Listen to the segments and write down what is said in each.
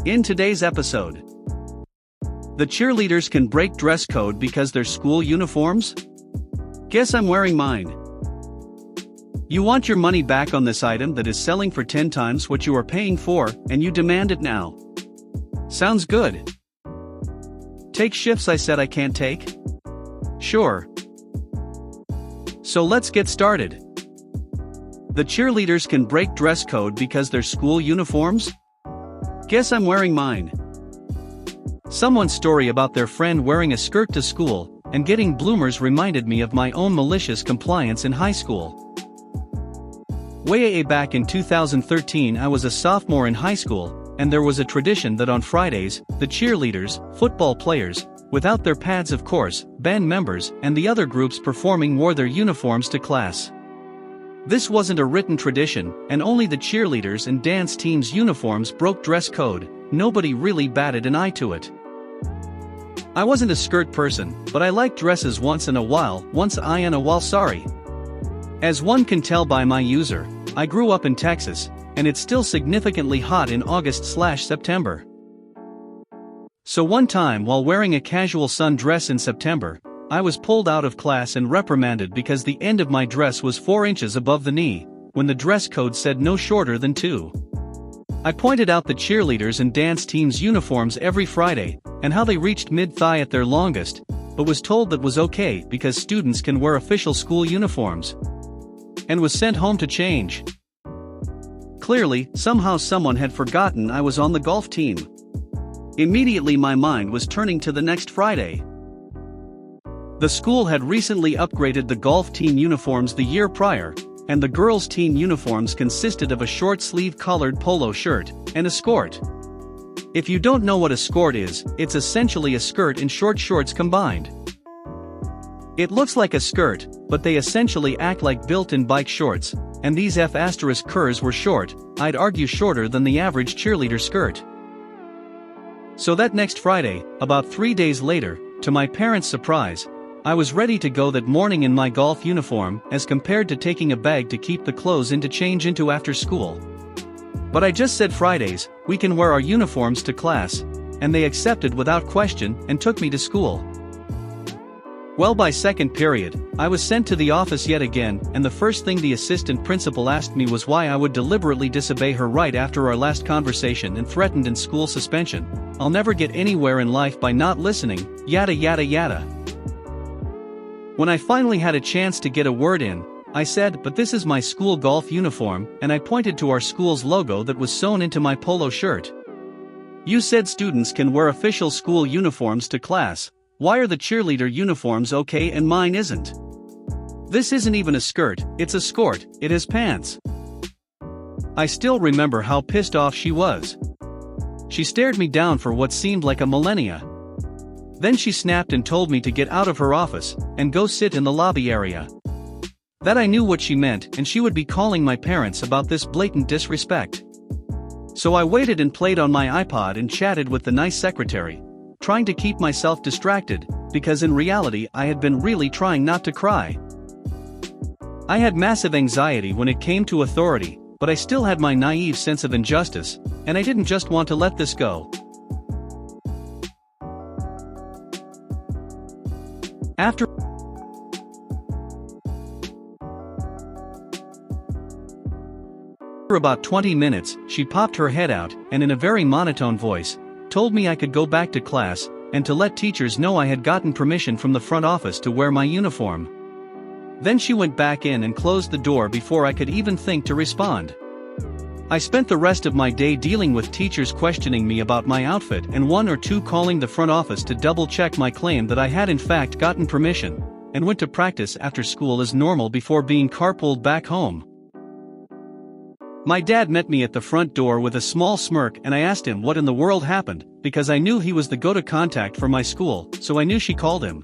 In today's episode, the cheerleaders can break dress code because their school uniforms? Guess I'm wearing mine. You want your money back on this item that is selling for 10 times what you are paying for, and you demand it now. Sounds good. Take shifts I said I can't take? Sure. So let's get started. The cheerleaders can break dress code because their school uniforms? Guess I'm wearing mine. Someone's story about their friend wearing a skirt to school and getting bloomers reminded me of my own malicious compliance in high school. Way back in 2013 I was a sophomore in high school, and there was a tradition that on Fridays, the cheerleaders, football players, without their pads of course, band members, and the other groups performing wore their uniforms to class. This wasn't a written tradition, and only the cheerleaders and dance teams' uniforms broke dress code. Nobody really batted an eye to it. I wasn't a skirt person, but I liked dresses once in a while, sorry. As one can tell by my user, I grew up in Texas, and it's still significantly hot in August/September. So one time while wearing a casual sundress in September, I was pulled out of class and reprimanded because the end of my dress was 4 inches above the knee, when the dress code said no shorter than 2. I pointed out the cheerleaders and dance teams' uniforms every Friday, and how they reached mid-thigh at their longest, but was told that was okay because students can wear official school uniforms. And was sent home to change. Clearly, somehow someone had forgotten I was on the golf team. Immediately my mind was turning to the next Friday. The school had recently upgraded the golf team uniforms the year prior, and the girls' team uniforms consisted of a short-sleeve collared polo shirt and a skirt. If you don't know what a skirt is, it's essentially a skirt and short shorts combined. It looks like a skirt, but they essentially act like built-in bike shorts, and these F***ers were short, I'd argue shorter than the average cheerleader skirt. So that next Friday, about 3 days later, to my parents' surprise, I was ready to go that morning in my golf uniform, as compared to taking a bag to keep the clothes in to change into after school. But I just said Fridays, we can wear our uniforms to class, and they accepted without question and took me to school. Well, by second period, I was sent to the office yet again, and the first thing the assistant principal asked me was why I would deliberately disobey her right after our last conversation and threatened in school suspension. I'll never get anywhere in life by not listening, yada yada yada. When I finally had a chance to get a word in, I said, but this is my school golf uniform, and I pointed to our school's logo that was sewn into my polo shirt. You said students can wear official school uniforms to class. Why are the cheerleader uniforms okay and mine isn't? This isn't even a skirt, it's a skirt, it has pants. I still remember how pissed off she was. She stared me down for what seemed like a millennia. Then she snapped and told me to get out of her office and go sit in the lobby area. That I knew what she meant, and she would be calling my parents about this blatant disrespect. So I waited and played on my iPod and chatted with the nice secretary, trying to keep myself distracted, because in reality I had been really trying not to cry. I had massive anxiety when it came to authority, but I still had my naive sense of injustice, and I didn't just want to let this go. After about 20 minutes, she popped her head out, and in a very monotone voice, told me I could go back to class, and to let teachers know I had gotten permission from the front office to wear my uniform. Then she went back in and closed the door before I could even think to respond. I spent the rest of my day dealing with teachers questioning me about my outfit and 1 or 2 calling the front office to double-check my claim that I had in fact gotten permission, and went to practice after school as normal before being carpooled back home. My dad met me at the front door with a small smirk, and I asked him what in the world happened, because I knew he was the go-to contact for my school, so I knew she called him.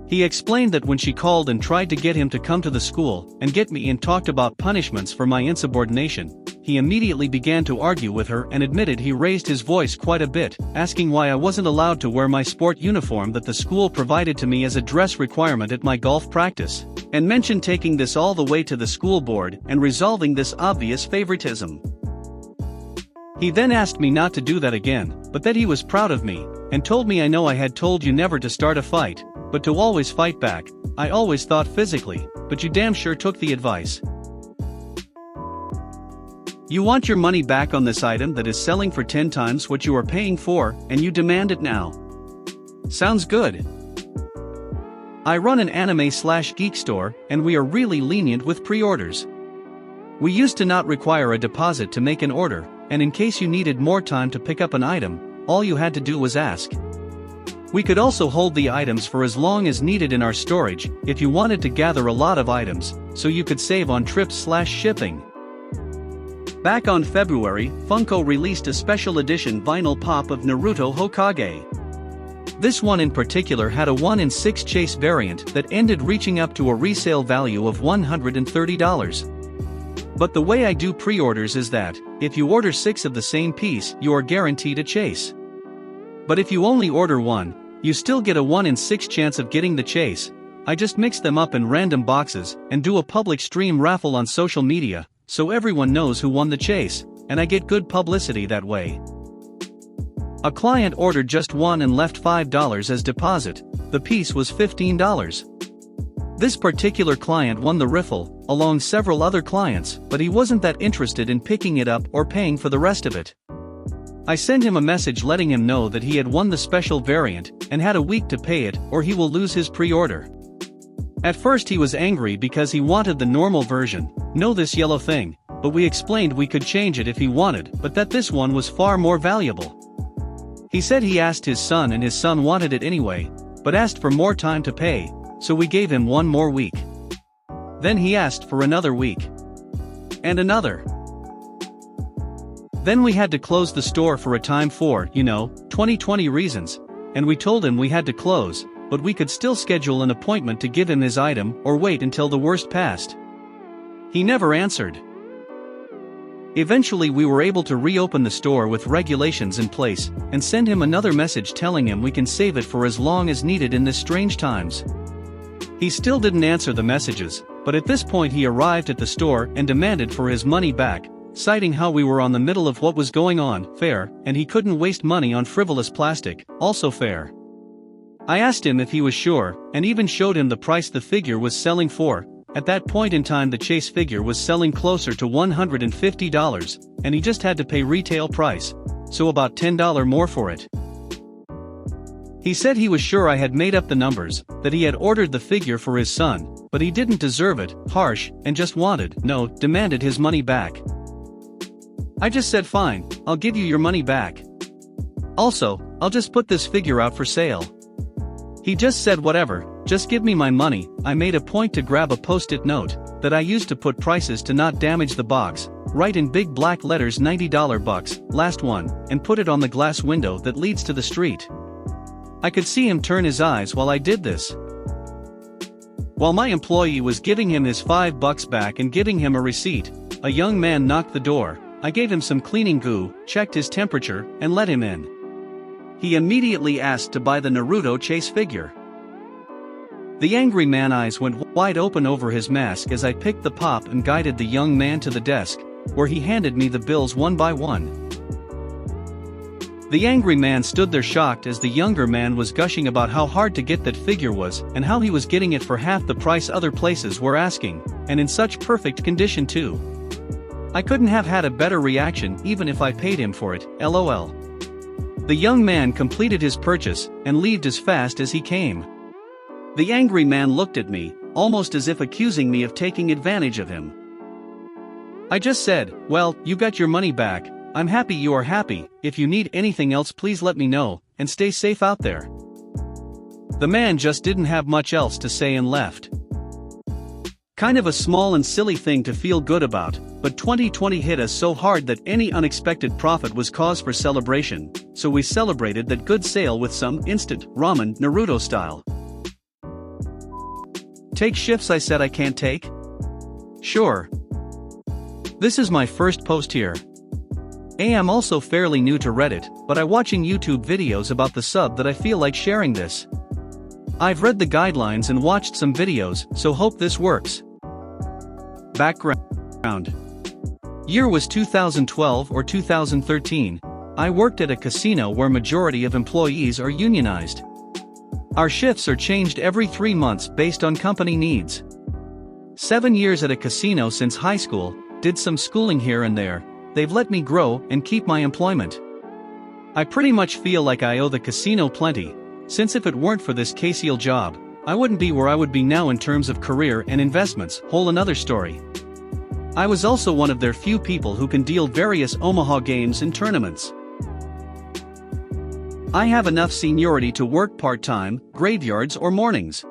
He explained that when she called and tried to get him to come to the school and get me and talked about punishments for my insubordination, he immediately began to argue with her and admitted he raised his voice quite a bit, asking why I wasn't allowed to wear my sport uniform that the school provided to me as a dress requirement at my golf practice, and mentioned taking this all the way to the school board and resolving this obvious favoritism. He then asked me not to do that again, but that he was proud of me, and told me I know I had told you never to start a fight, but to always fight back. I always thought physically, but you damn sure took the advice. You want your money back on this item that is selling for 10 times what you are paying for, and you demand it now. Sounds good. I run an anime/geek store, and we are really lenient with pre-orders. We used to not require a deposit to make an order, and in case you needed more time to pick up an item, all you had to do was ask. We could also hold the items for as long as needed in our storage, if you wanted to gather a lot of items, so you could save on trips/shipping. Back on February, Funko released a special edition vinyl pop of Naruto Hokage. This one in particular had a 1 in 6 chase variant that ended reaching up to a resale value of $130. But the way I do pre-orders is that, if you order 6 of the same piece, you are guaranteed a chase. But if you only order 1, you still get a 1 in 6 chance of getting the chase. I just mix them up in random boxes, and do a public stream raffle on social media, so everyone knows who won the chase, and I get good publicity that way. A client ordered just 1 and left $5 as deposit. The piece was $15. This particular client won the raffle, along several other clients, but he wasn't that interested in picking it up or paying for the rest of it. I sent him a message letting him know that he had won the special variant, and had a week to pay it or he will lose his pre-order. At first he was angry because he wanted the normal version, no this yellow thing, but we explained we could change it if he wanted, but that this one was far more valuable. He said he asked his son and his son wanted it anyway, but asked for more time to pay, so we gave him 1 more week. Then he asked for another week. And another. Then we had to close the store for a time for, 2020 reasons, and we told him we had to close, but we could still schedule an appointment to give him his item or wait until the worst passed. He never answered. Eventually we were able to reopen the store with regulations in place, and send him another message telling him we can save it for as long as needed in this strange times. He still didn't answer the messages, but at this point he arrived at the store and demanded for his money back, citing how we were on the middle of what was going on, fair, and he couldn't waste money on frivolous plastic, also fair. I asked him if he was sure, and even showed him the price the figure was selling for. At that point in time the chase figure was selling closer to $150, and he just had to pay retail price, so about $10 more for it. He said he was sure I had made up the numbers, that he had ordered the figure for his son, but he didn't deserve it, harsh, and just demanded his money back. I just said fine, I'll give you your money back. Also, I'll just put this figure out for sale. He just said whatever, just give me my money. I made a point to grab a post-it note, that I used to put prices to not damage the box, write in big black letters $90 bucks, last one, and put it on the glass window that leads to the street. I could see him turn his eyes while I did this. While my employee was giving him his $5 back and giving him a receipt, a young man knocked the door. I gave him some cleaning goo, checked his temperature, and let him in. He immediately asked to buy the Naruto chase figure. The angry man's eyes went wide open over his mask as I picked the pop and guided the young man to the desk, where he handed me the bills one by one. The angry man stood there shocked as the younger man was gushing about how hard to get that figure was and how he was getting it for half the price other places were asking, and in such perfect condition too. I couldn't have had a better reaction even if I paid him for it, lol. The young man completed his purchase and left as fast as he came. The angry man looked at me, almost as if accusing me of taking advantage of him. I just said, well, you got your money back, I'm happy you are happy, if you need anything else please let me know, and stay safe out there. The man just didn't have much else to say and left. Kind of a small and silly thing to feel good about, but 2020 hit us so hard that any unexpected profit was cause for celebration, so we celebrated that good sale with some instant ramen Naruto style. Take shifts I said I can't take? Sure. This is my first post here. I'm also fairly new to Reddit, but I'm watching YouTube videos about the sub that I feel like sharing this. I've read the guidelines and watched some videos, so hope this works. Background. Year was 2012 or 2013. I worked at a casino where majority of employees are unionized. Our shifts are changed every 3 months based on company needs. 7 years at a casino since high school, did some schooling here and there. They've let me grow and keep my employment. I pretty much feel like I owe the casino plenty, since if it weren't for this casual job, I wouldn't be where I would be now in terms of career and investments. Whole another story. I was also one of their few people who can deal various Omaha games and tournaments. I have enough seniority to work part-time, graveyards or mornings.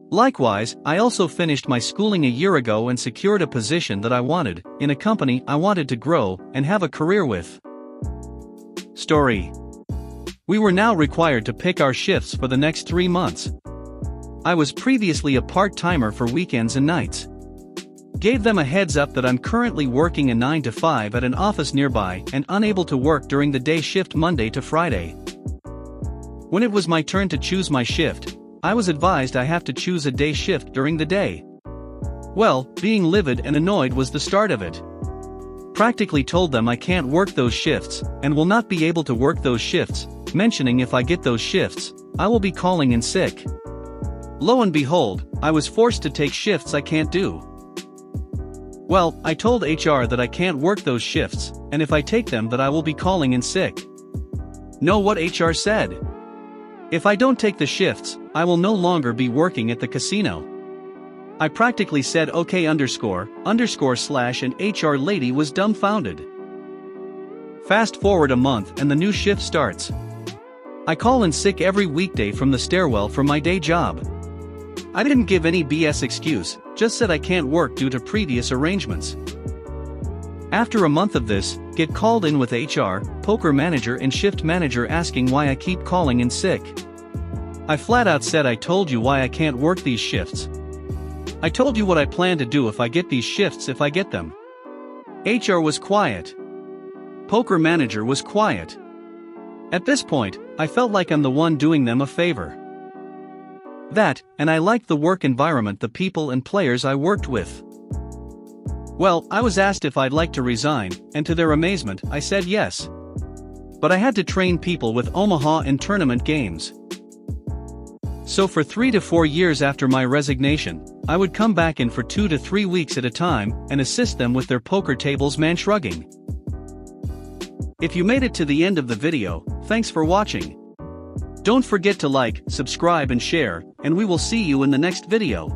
Likewise, I also finished my schooling a year ago and secured a position that I wanted, in a company I wanted to grow and have a career with. Story. We were now required to pick our shifts for the next 3 months. I was previously a part-timer for weekends and nights. Gave them a heads up that I'm currently working a 9 to 5 at an office nearby and unable to work during the day shift Monday to Friday. When it was my turn to choose my shift, I was advised I have to choose a day shift during the day. Well, being livid and annoyed was the start of it. Practically told them I can't work those shifts, and will not be able to work those shifts, mentioning if I get those shifts, I will be calling in sick. Lo and behold, I was forced to take shifts I can't do. Well, I told HR that I can't work those shifts, and if I take them that I will be calling in sick. Know what HR said? If I don't take the shifts, I will no longer be working at the casino. I practically said okay __/ and HR lady was dumbfounded. Fast forward a month and the new shift starts. I call in sick every weekday from the stairwell for my day job. I didn't give any BS excuse, just said I can't work due to previous arrangements. After a month of this, get called in with HR, poker manager and shift manager asking why I keep calling in sick. I flat out said I told you why I can't work these shifts. I told you what I plan to do if I get these shifts if I get them. HR was quiet. Poker manager was quiet. At this point, I felt like I'm the one doing them a favor. That, and I liked the work environment, the people and players I worked with. Well, I was asked if I'd like to resign, and to their amazement, I said yes. But I had to train people with Omaha and tournament games. So for 3 to 4 years after my resignation, I would come back in for 2 to 3 weeks at a time and assist them with their poker tables man shrugging. If you made it to the end of the video, thanks for watching. Don't forget to like, subscribe and share, and we will see you in the next video.